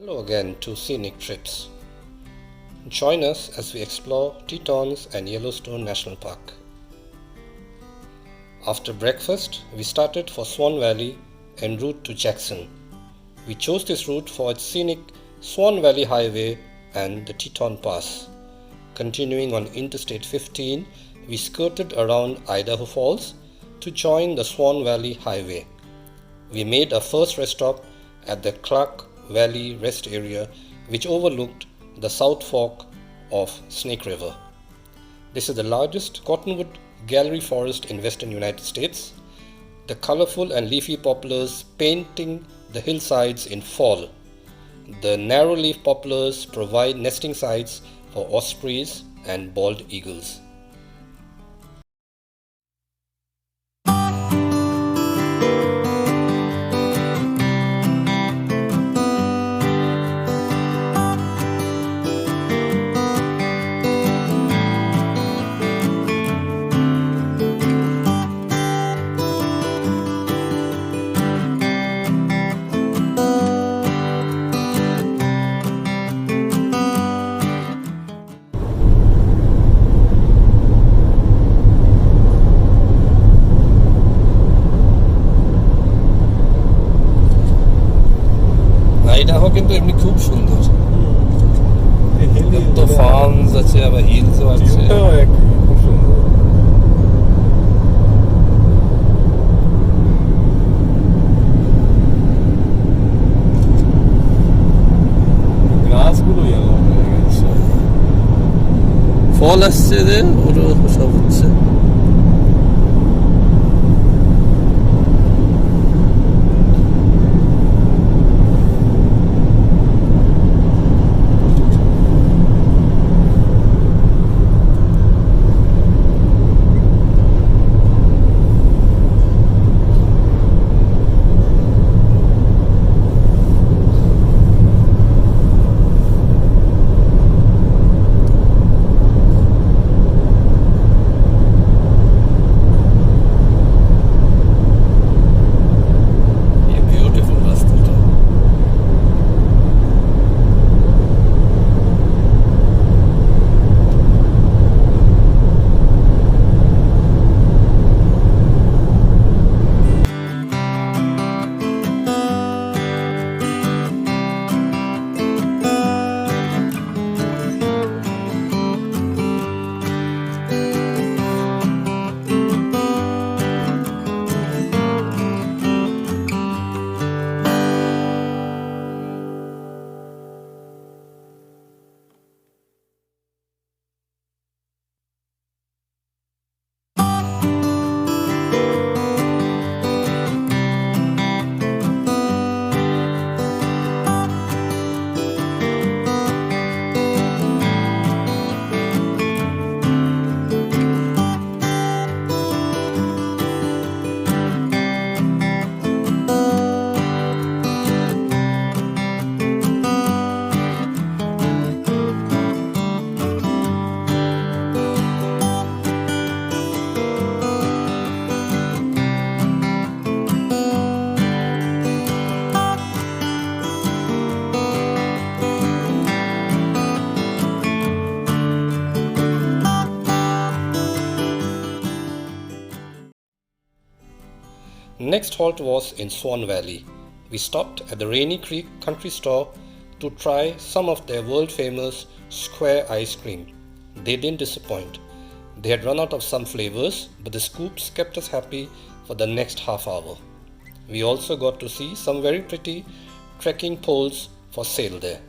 Hello again to Scenic Trips. Join us as we explore Tetons and Yellowstone National Park. After breakfast, we started for Swan Valley en route to Jackson. We chose this route for its scenic Swan Valley Highway and the Teton Pass. Continuing on Interstate 15, we skirted around Idaho Falls to join the Swan Valley Highway. We made our first rest stop at the Clark Valley Rest Area, which overlooked the South Fork of Snake River. This is the largest Cottonwood Gallery Forest in western United States. The colorful and leafy poplars painting the hillsides in fall. The narrow-leaf poplars provide nesting sites for ospreys and bald eagles. Idaho কিন্তু এমনি খুব সুন্দর, তো farms আছে, আবার হিলসও আছে। খুব সুন্দর। গাছগুলো ইয়েলো হয়ে গেছে, ফল আসছে যে ওটা সব হচ্ছে। Next halt was in Swan Valley. We stopped at the Rainey Creek Country Store to try some of their world-famous square ice cream. They didn't disappoint. They had run out of some flavors, but the scoops kept us happy for the next half hour. We also got to see some very pretty trekking poles for sale there.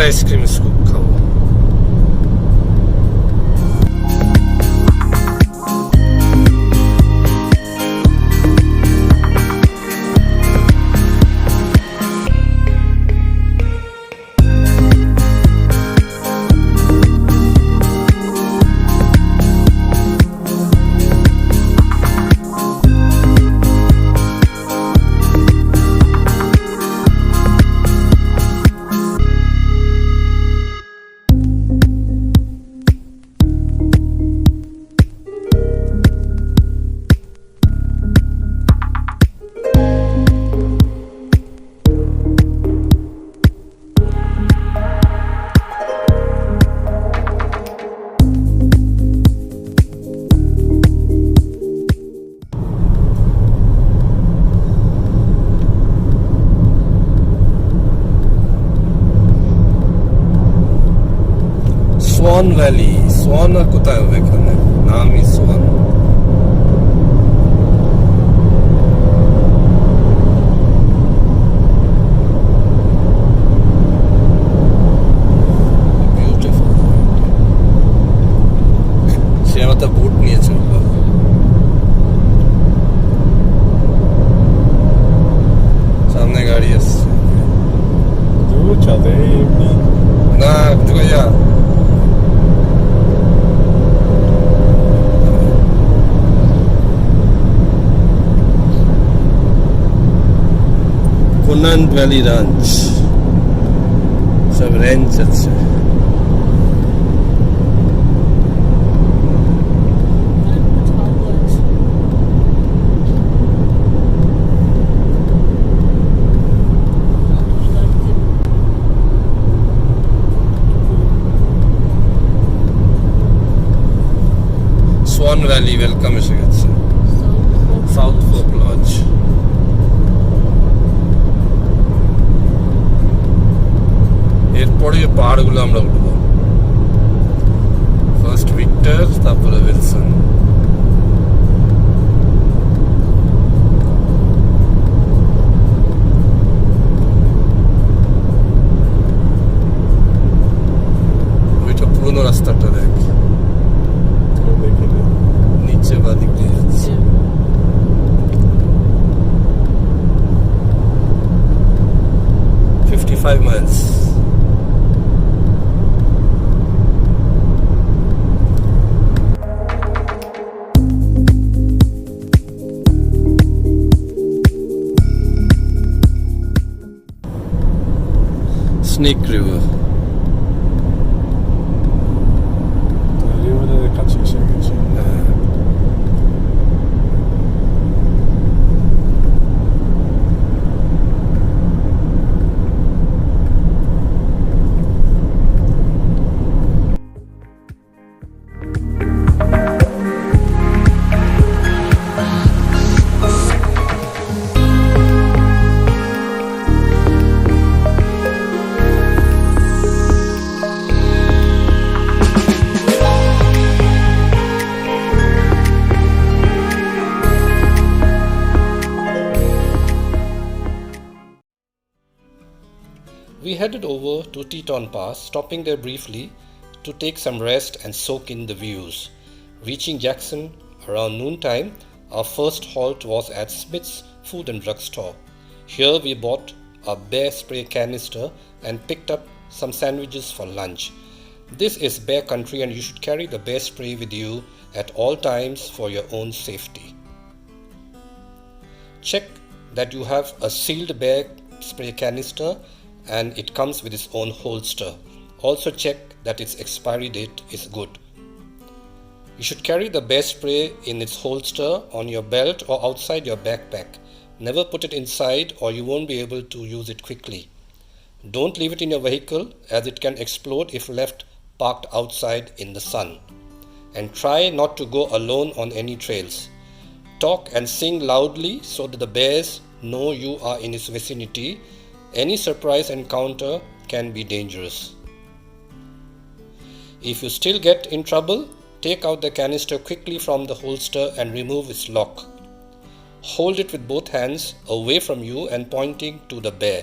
Ice cream scoop खाऊ. Swan Valley. Swan কোথায় হবে এখানে? নামই Swan. Beautiful. সে আমার তো বুট নিয়ে চললো. সামনে গাড়ি আসছে. দূর যাবে এমনি না তুই যা. Cottonwood Valley Ranch. सब रेंज আছে. Swan Valley welcome এসে গেছে. South Fork Lodge. এরপরে পাহাড়গুলো আমরা উঠবো. ফার্স্ট ভিক্টর, তারপরে উইলসন. ওইটা পুরোনো রাস্তাটা দেখ, নিচে বা দিক দিয়ে যাচ্ছে. $55 miles. Snake River. river에 같이 있어야겠지. We headed over to Teton Pass, stopping there briefly to take some rest and soak in the views. Reaching Jackson around noontime, our first halt was at Smith's Food and Drug Store. Here we bought a bear spray canister and picked up some sandwiches for lunch. This is bear country and you should carry the bear spray with you at all times for your own safety. Check that you have a sealed bear spray canister and it comes with its own holster. Also check that its expiry date is good. You should carry the bear spray in its holster on your belt or outside your backpack. Never put it inside or you won't be able to use it quickly. Don't leave it in your vehicle as it can explode if left parked outside in the sun. And try not to go alone on any trails. Talk and sing loudly so that the bears know you are in its vicinity. Any surprise encounter can be dangerous. If you still get in trouble, take out the canister quickly from the holster and remove its lock. Hold it with both hands away from you and pointing to the bear.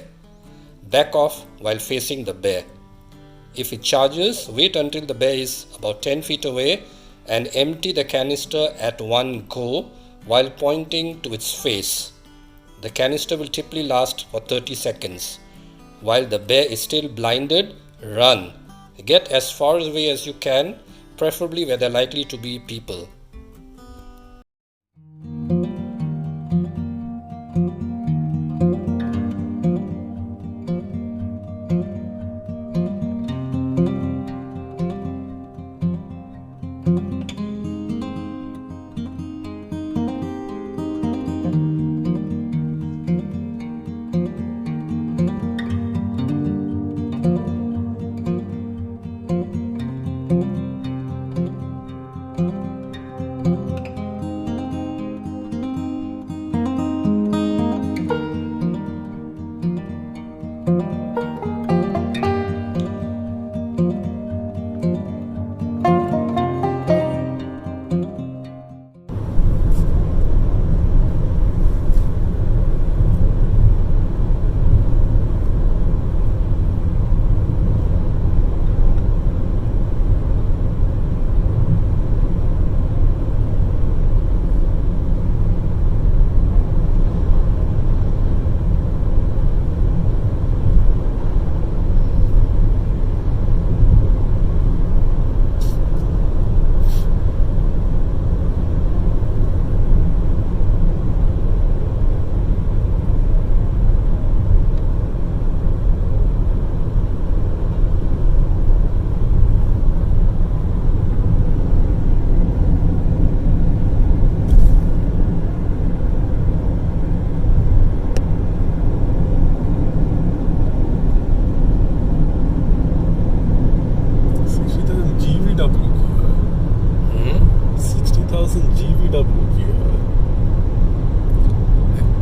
Back off while facing the bear. If it charges, wait until the bear is about 10 feet away and empty the canister at one go while pointing to its face. The canister will typically last for 30 seconds. While the bear is still blinded, run. Get as far away as you can, preferably where there are likely to be people.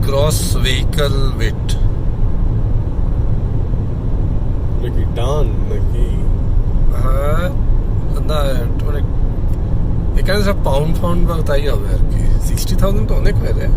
Gross vehicle weight. Like done, না মানে এখানে সব pound বা তাই হবে আর কি 60,000 তো অনেক হয়ে যায়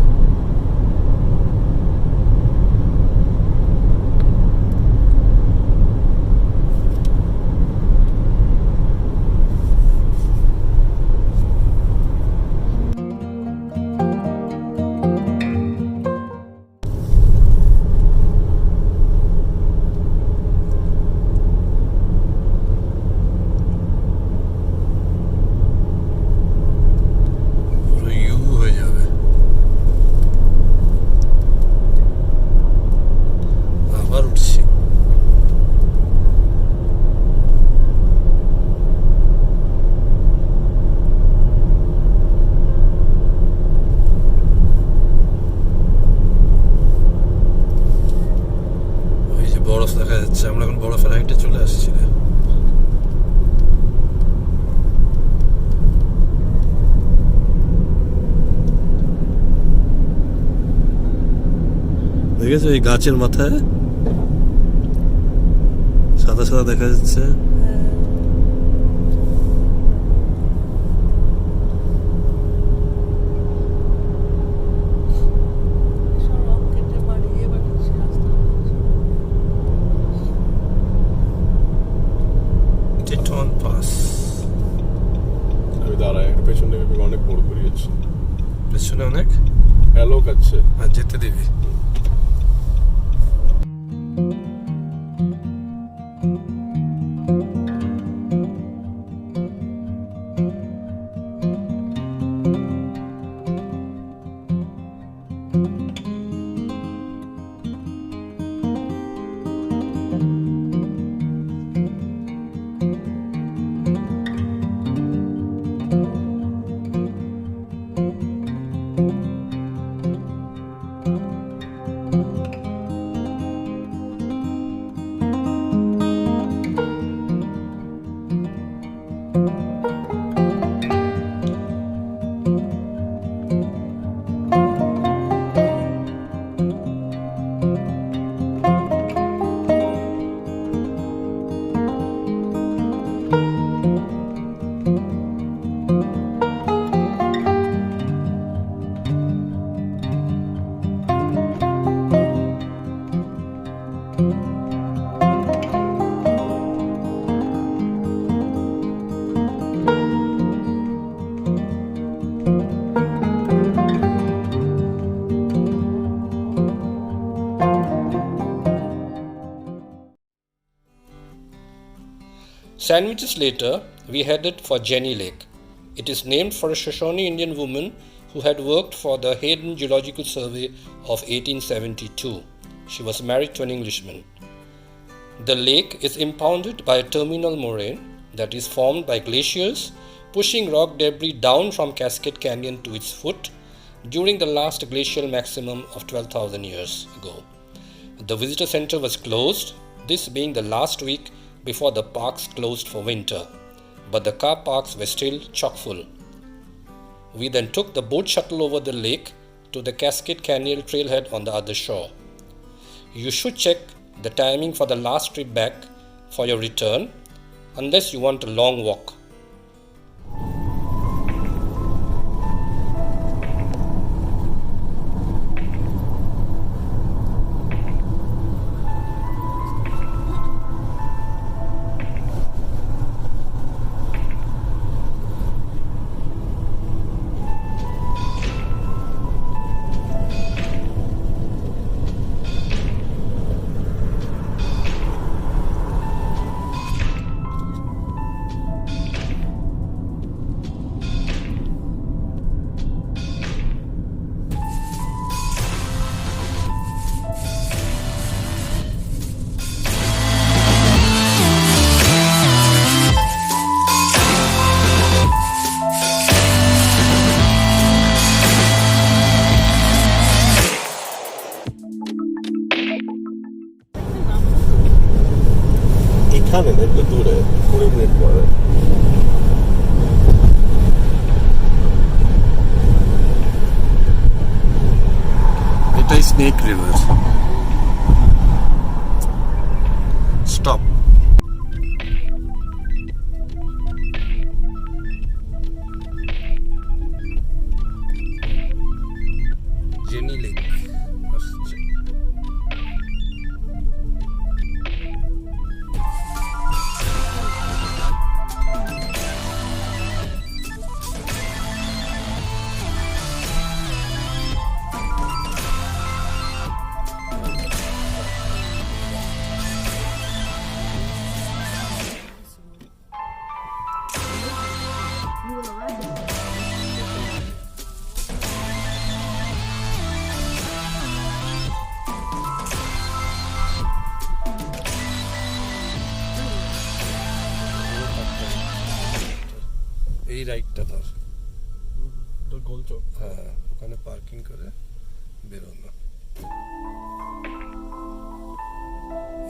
আমরা এখন বরফের হাইটে চলে আসছি রে দেখেছো এই গাছের মাথায় সাদা সাদা দেখা যাচ্ছে Teton Pass. আমি দাঁড়াই একটা পেছনে অনেক বড় করিয়েছি পেছনে অনেক অ্যালোক আছে আর যেতে দিবি Sandwiches later, we headed for Jenny Lake. It is named for a Shoshone Indian woman who had worked for the Hayden Geological Survey of 1872. She was married to an Englishman. The lake is impounded by a terminal moraine that is formed by glaciers pushing rock debris down from Cascade Canyon to its foot during the last glacial maximum of 12,000 years ago. The visitor center was closed, this being the last week before the parks closed for winter, but the car parks were still chock full. We then took the boat shuttle over the lake to the Cascade Canyon trailhead on the other shore. You should check the timing for the last trip back for your return, unless you want a long walk. এখানে না একটু দূরে 20 minute পরে এটাই snake river stop Jenny Lake. এই রাইডটা ধর তোর গোল চোখ হ্যাঁ ওখানে পার্কিং করে বেরোনো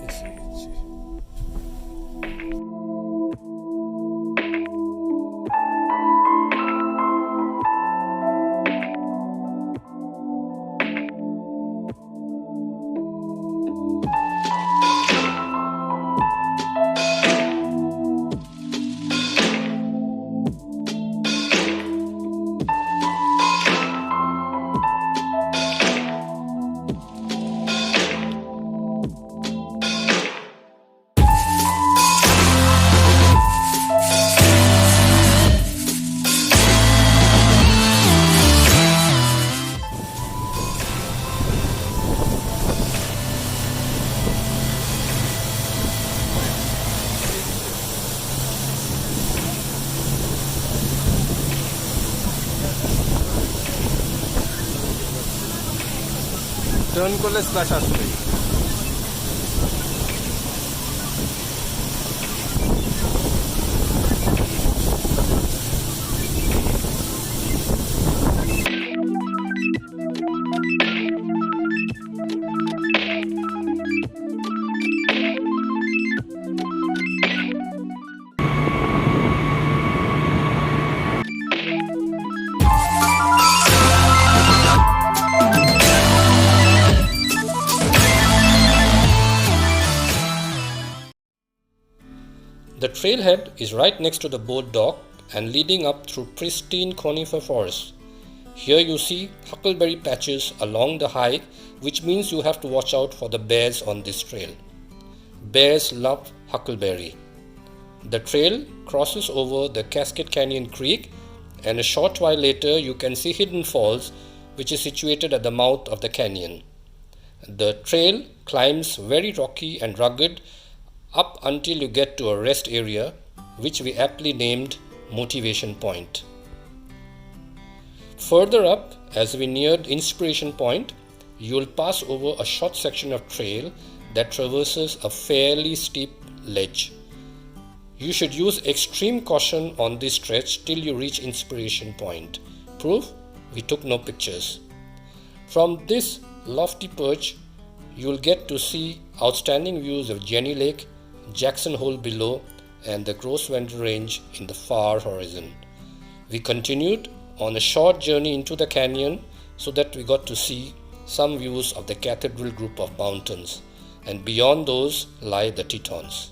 এসে গেছি টার্ন করলে স্প্ল্যাশ আসবে The trailhead is right next to the boat dock and leading up through pristine conifer forests. Here you see huckleberry patches along the hike, which means you have to watch out for the bears on this trail. Bears love huckleberry. The trail crosses over the Cascade Canyon Creek, and a short while later you can see Hidden Falls, which is situated at the mouth of the canyon. The trail climbs very rocky and rugged up until you get to a rest area which we aptly named Motivation Point. Further up, as we neared Inspiration Point, you will pass over a short section of trail that traverses a fairly steep ledge. You should use extreme caution on this stretch till you reach Inspiration Point. Proof? We took no pictures. From this lofty perch, you will get to see outstanding views of Jenny Lake, Jackson Hole below, and the Gros Ventre Range in the far horizon. We continued on a short journey into the canyon so that we got to see some views of the Cathedral Group of mountains, and beyond those lie the Tetons.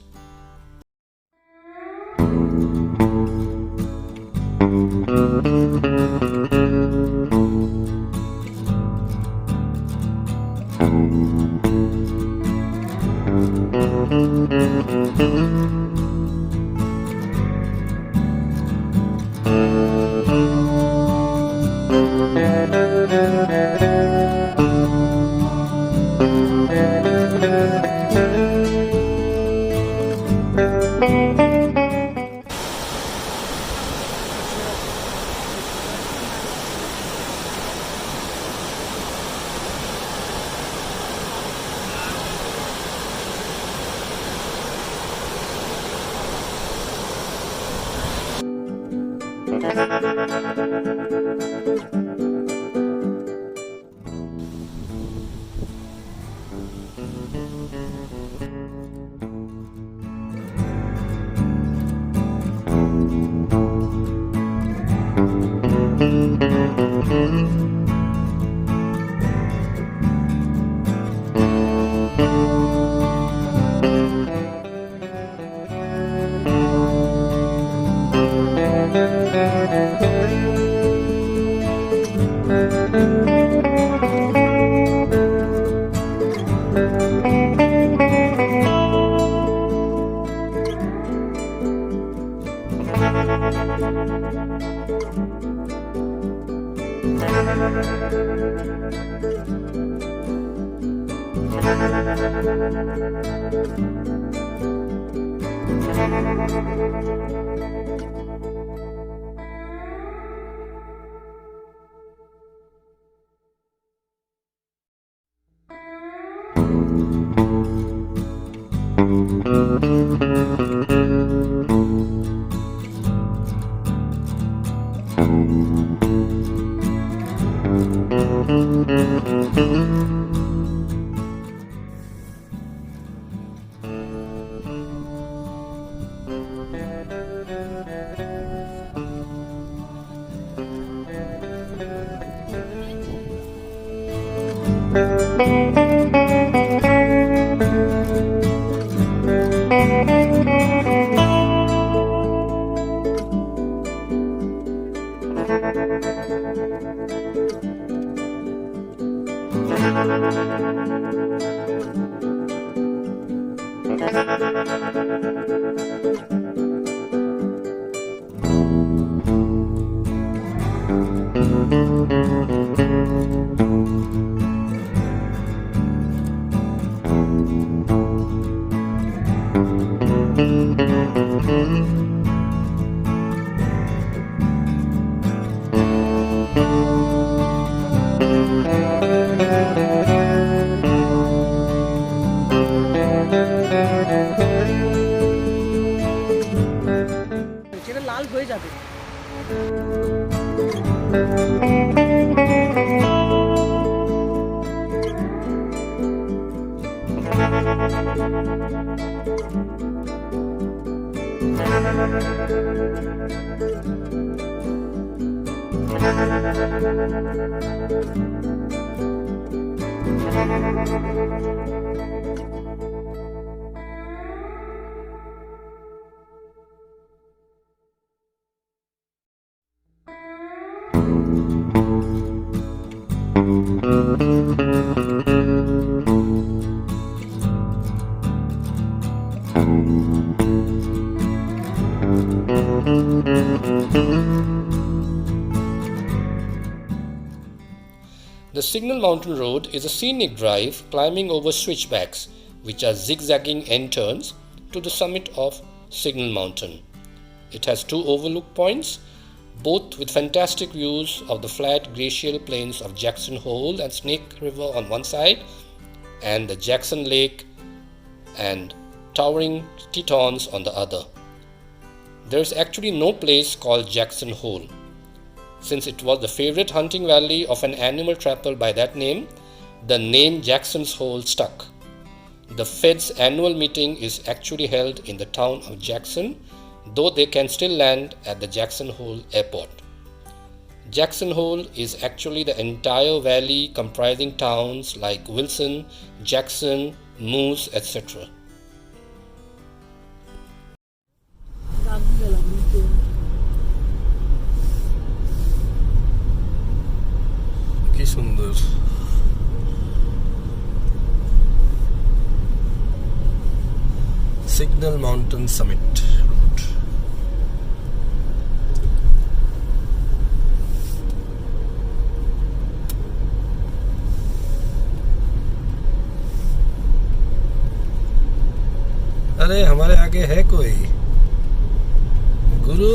The Signal Mountain Road is a scenic drive climbing over switchbacks, which are zigzagging end turns to the summit of Signal Mountain. It has two overlook points, both with fantastic views of the flat glacial plains of Jackson Hole and Snake River on one side, and the Jackson Lake and towering Tetons on the other. There is actually no place called Jackson Hole. Since it was the favorite hunting valley of an animal trapper by that name, the name Jackson's Hole stuck. The Fed's annual meeting is actually held in the town of Jackson, though they can still land at the Jackson Hole Airport. Jackson Hole is actually the entire valley comprising towns like Wilson, Jackson, Moose, etc. কি সুন্দর Signal Mountain Summit route. अरे हमारे आगे है कोई गुरु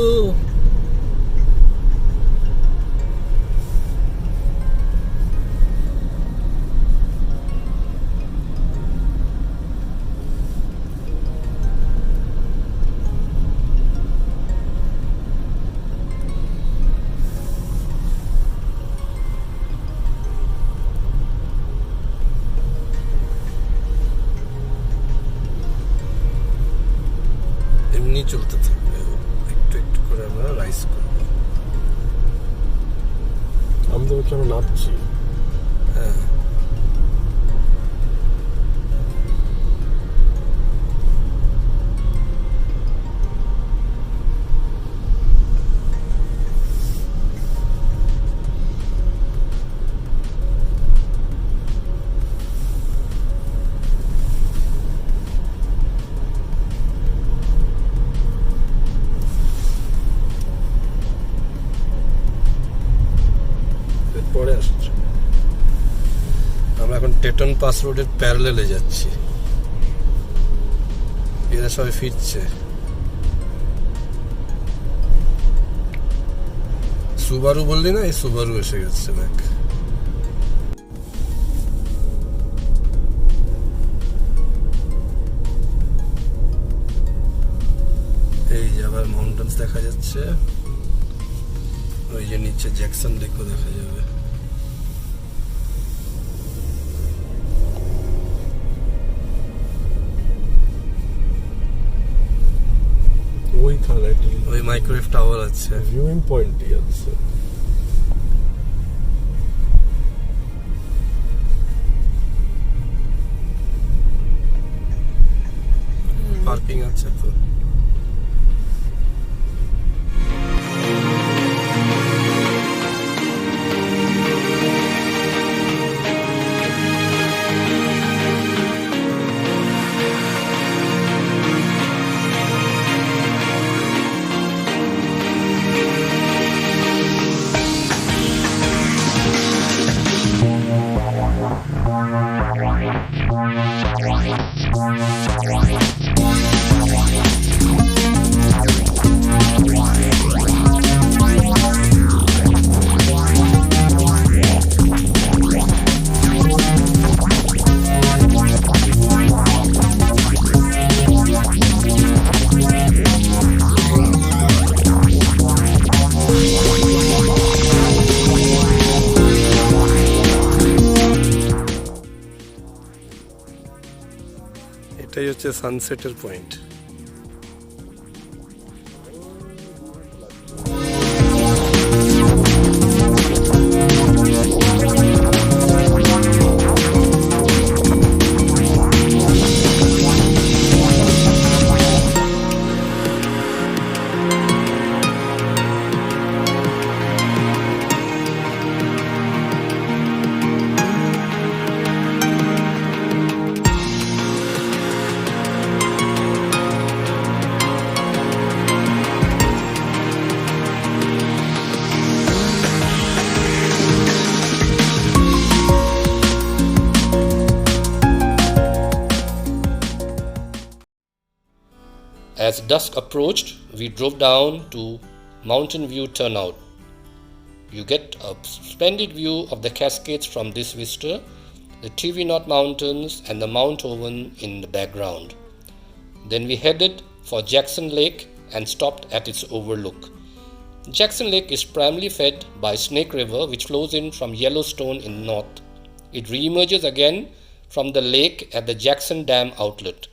চলতে থাকবে একটু একটু করে আমরা রাইস করবো আমি তো কেন নাচছি হ্যাঁ আমরা এখন টেটন পাস রোডের প্যারালেলে যাচ্ছি এরা সবাই ফিরছে সুবারু বললি না এই সুবারু এসে গেছে দেখ এই যে আবার মাউন্টেন্স দেখা যাচ্ছে ওই যে নিচে জ্যাকসন লেকও দেখা যাবে ওইখানে ওই মাইক্রোওয়েভ টাওয়ার আছে ভিউইং পয়েন্টই আছে পার্কিং আছে তো এটাই হচ্ছে সানসেটের point As dusk approached, we drove down to Mountain View Turnout. You get a splendid view of the Cascades from this vista, the TV North Mountains and the Mount Owen in the background. Then we headed for Jackson Lake and stopped at its overlook. Jackson Lake is primarily fed by Snake River, which flows in from Yellowstone in north. It re-emerges again from the lake at the Jackson Dam outlet.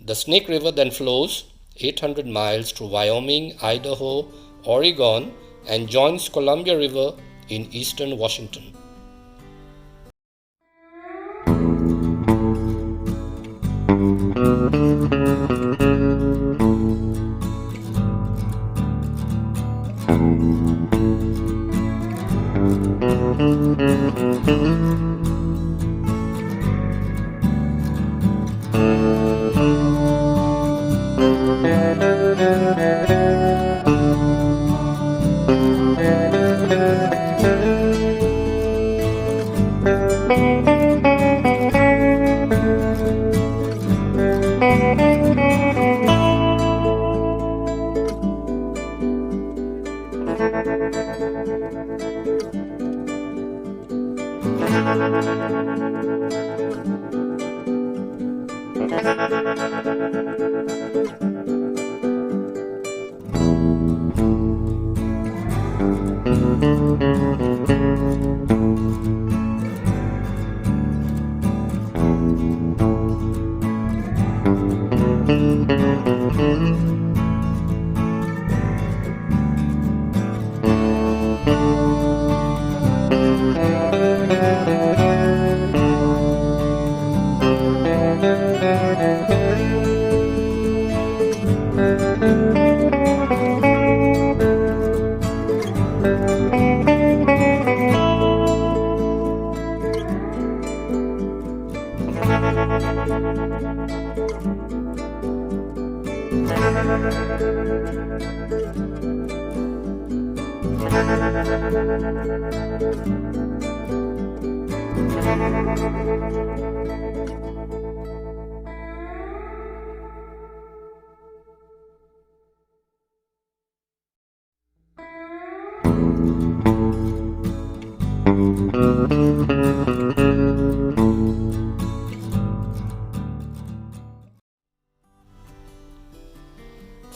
The Snake River then flows 800 miles through Wyoming, Idaho, Oregon, and joins Columbia River in eastern Washington.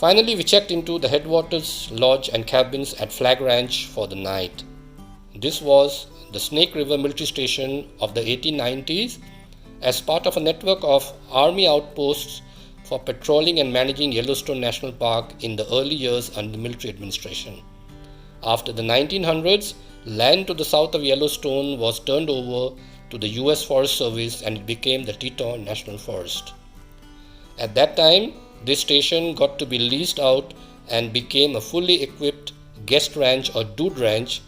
Finally, we checked into the Headwaters Lodge and cabins at Flag Ranch for the night. This was the Snake River Military Station of the 1890s as part of a network of Army outposts for patrolling and managing Yellowstone National Park in the early years under military administration. After the 1900s, land to the south of Yellowstone was turned over to the US Forest Service and it became the Teton National Forest. At that time, this station got to be leased out and became a fully equipped guest ranch or dude ranch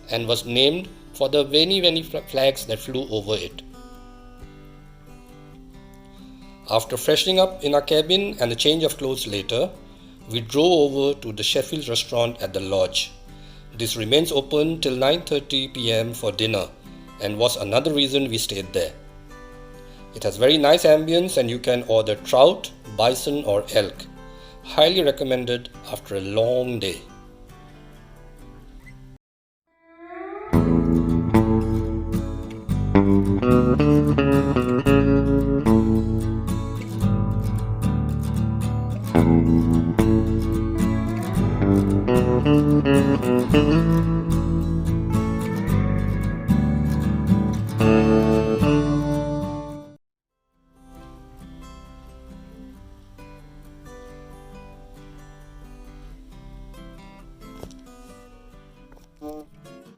and was named for the many flags that flew over it. After freshening up in our cabin and a change of clothes later, we drove over to the Sheffield restaurant at the lodge. This remains open till 9:30 p.m. for dinner and was another reason we stayed there. It has very nice ambience and you can order trout, bison or elk. Highly recommended after a long day.